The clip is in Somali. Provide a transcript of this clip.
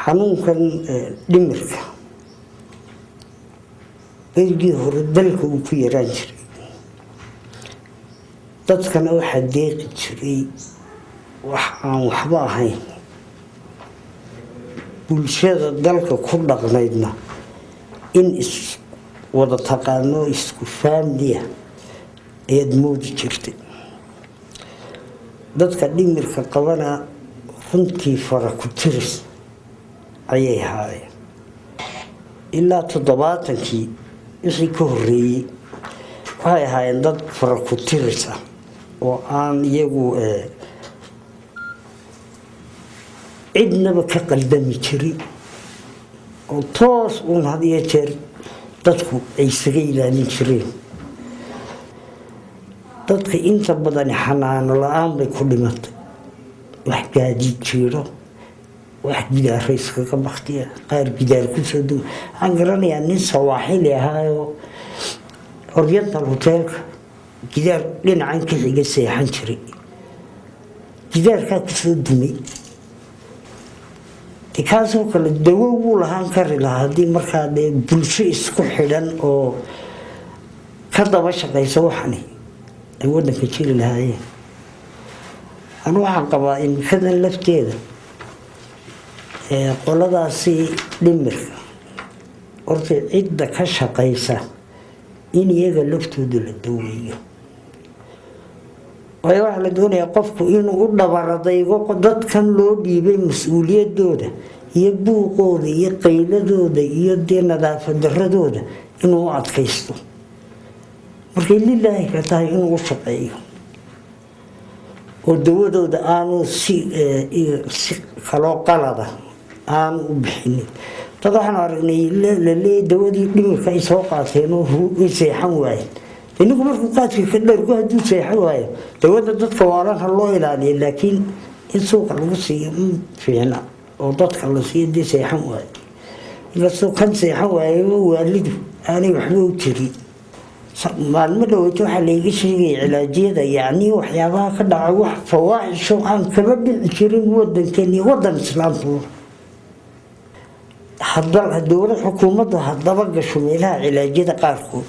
xanuunkan dhimirka berigii hore dalka uu ku yaraan jiray dadkana waxaa deeqi jiray wax aan waxba ahayn bulshada dalka ku dhaqnaydna in is wada taqaano isku faamliya ayaad moodi jirtay dadka dhimirka qabana runtii fara ku tiris ayay ahaayeen ilaa 70-kii wixii ka horreeyey waxay ahaayeen dad fara ku tiris ah oo aan iyagu cidnaba ka qaldami jirin oo toos uun had iyo jeer dadku ay isaga ilaalin jireen dadka inta badan xanaano la-aan bay ku dhimatay wax gaadiid jiro wax gidaar iskaga baktiya qaar gidaar ku soo dhow aan garanayaa nin sawaaxili ahaayo Oriental Hotelka gidaar dhinacan ka xiga seexan jiray gidaarkaa ku soo dumay kaasoo kale dawo uu lahaan kari lahaa haddii markaa dee bulsho isku xidhan oo ka daba shaqaysa waxani ay waddanka jiri lahaayeen anu waxaan qabaa imikadan lafteeda qoladaasi dhimirka horta cidda ka shaqaysa in iyaga laftooda la daweeyo waayo waxaa la doonayaa qofku inuu u dhabaradaygo dadkan loo dhiibay mas-uuliyadooda iyo buuqooda iyo qayladooda iyo dee nadaafad daradooda inuu u adkaysto markay lilaahi ka tahay inuu u shaqeeyo oo dawadooda aanu si kaloo qalada aanu u bixinin dad waxaan aragnay laleeyahay dawadii dhimirka ay soo qaateen oo ay seexan waayeen inagu markuu qaadka ka dharku hadduu seexan waayo dawada dadka waalan ha loo ilaaliyo laakiin in suuqa lagu siiyo fiicna oo dadka la siiyo dee seexan waayo inkastoo kan seexan waayo waalidu aanay waxba u jirin maalmo dhaweyto waxaa layga sheegaya cilaajiyada yacni waxyaabaha ka dhaca wax fawaaxisho aan kaba dhici jirin waddankeeni waddan islaamku dowlad xukuumaddu haddaba gasho meelaha cilaajyada qaarkood